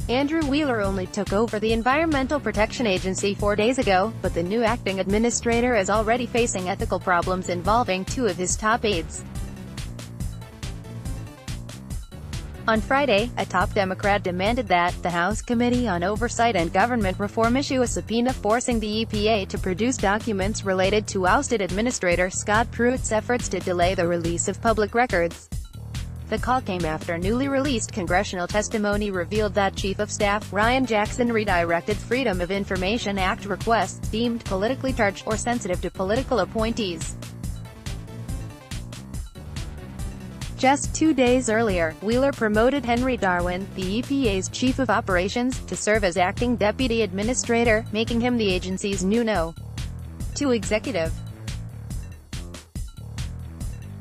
Andrew Wheeler only took over the Environmental Protection Agency 4 days ago, but the new acting administrator is already facing ethical problems involving two of his top aides. On Friday, a top Democrat demanded that the House Committee on Oversight and Government Reform issue a subpoena forcing the EPA to produce documents related to ousted Administrator Scott Pruitt's efforts to delay the release of public records. The call came after newly released congressional testimony revealed that Chief of Staff Ryan Jackson redirected Freedom of Information Act requests deemed politically charged or sensitive to political appointees. Just 2 days earlier, Wheeler promoted Henry Darwin, the EPA's chief of operations, to serve as acting deputy administrator, making him the agency's new No. 2 executive.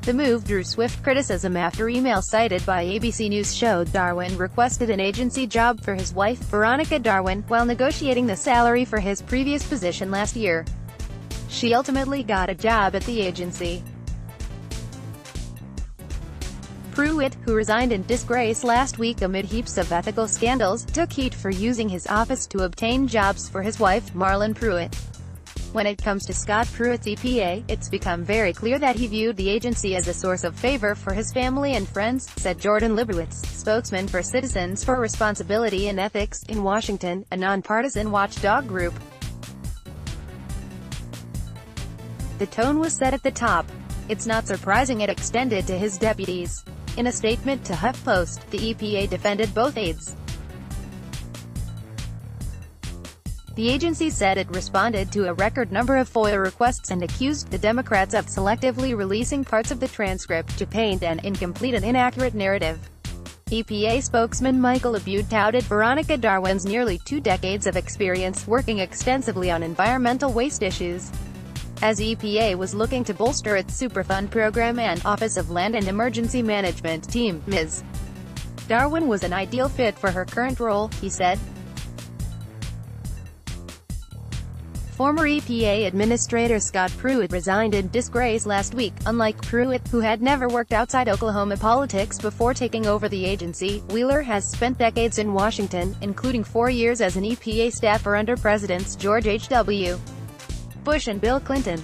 The move drew swift criticism after emails cited by ABC News showed Darwin requested an agency job for his wife, Veronica Darwin, while negotiating the salary for his previous position last year. She ultimately got a job at the agency. Pruitt, who resigned in disgrace last week amid heaps of ethical scandals, took heat for using his office to obtain jobs for his wife, Marlon Pruitt. When it comes to Scott Pruitt's EPA, it's become very clear that he viewed the agency as a source of favor for his family and friends, said Jordan Libowitz, spokesman for Citizens for Responsibility and Ethics, in Washington, a nonpartisan watchdog group. The tone was set at the top. It's not surprising it extended to his deputies. In a statement to HuffPost, the EPA defended both aides. The agency said it responded to a record number of FOIA requests and accused the Democrats of selectively releasing parts of the transcript to paint an incomplete and inaccurate narrative. EPA spokesman Michael Abud touted Veronica Darwin's nearly 2 decades of experience working extensively on environmental waste issues. As EPA was looking to bolster its Superfund program and Office of Land and Emergency Management team, Ms. Darwin was an ideal fit for her current role, he said. Former EPA Administrator Scott Pruitt resigned in disgrace last week. Unlike Pruitt, who had never worked outside Oklahoma politics before taking over the agency, Wheeler has spent decades in Washington, including 4 years as an EPA staffer under Presidents George H.W. Bush and Bill Clinton.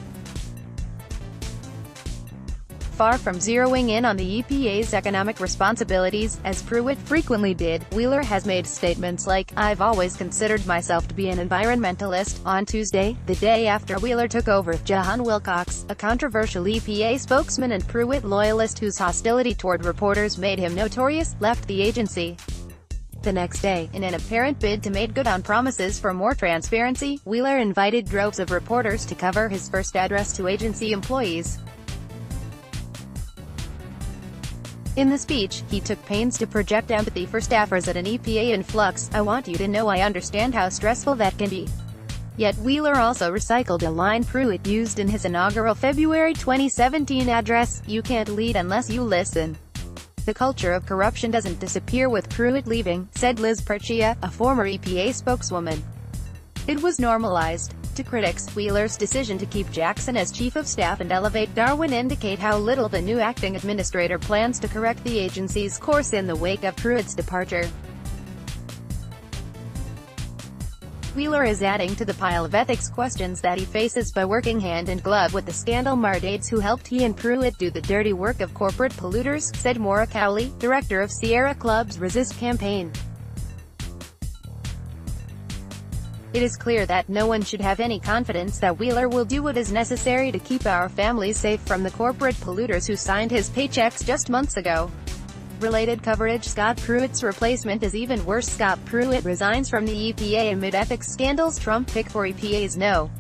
Far from zeroing in on the EPA's economic responsibilities, as Pruitt frequently did, Wheeler has made statements like, "I've always considered myself to be an environmentalist." On Tuesday, the day after Wheeler took over, Jahan Wilcox, a controversial EPA spokesman and Pruitt loyalist whose hostility toward reporters made him notorious, left the agency. The next day, in an apparent bid to make good on promises for more transparency, Wheeler invited droves of reporters to cover his first address to agency employees. In the speech, he took pains to project empathy for staffers at an EPA in flux. "I want you to know I understand how stressful that can be." Yet Wheeler also recycled a line Pruitt used in his inaugural February 2017 address, "You can't lead unless you listen." The culture of corruption doesn't disappear with Pruitt leaving, said Liz Perchia, a former EPA spokeswoman. It was normalized. To critics, Wheeler's decision to keep Jackson as chief of staff and elevate Darwin indicate how little the new acting administrator plans to correct the agency's course in the wake of Pruitt's departure. Wheeler is adding to the pile of ethics questions that he faces by working hand in glove with the scandal-marred aides who helped he and Pruitt do the dirty work of corporate polluters, said Maura Cowley, director of Sierra Club's Resist campaign. It is clear that no one should have any confidence that Wheeler will do what is necessary to keep our families safe from the corporate polluters who signed his paychecks just months ago. Related coverage: Scott Pruitt's replacement is even worse. Scott Pruitt resigns from the EPA amid ethics scandals. Trump pick for EPA's No.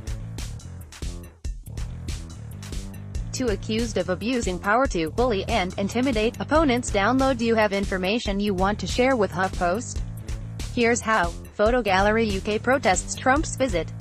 2 accused of abusing power to bully and intimidate opponents. Download. Do you have information you want to share with HuffPost? Here's how. Photo gallery: UK protests Trump's visit.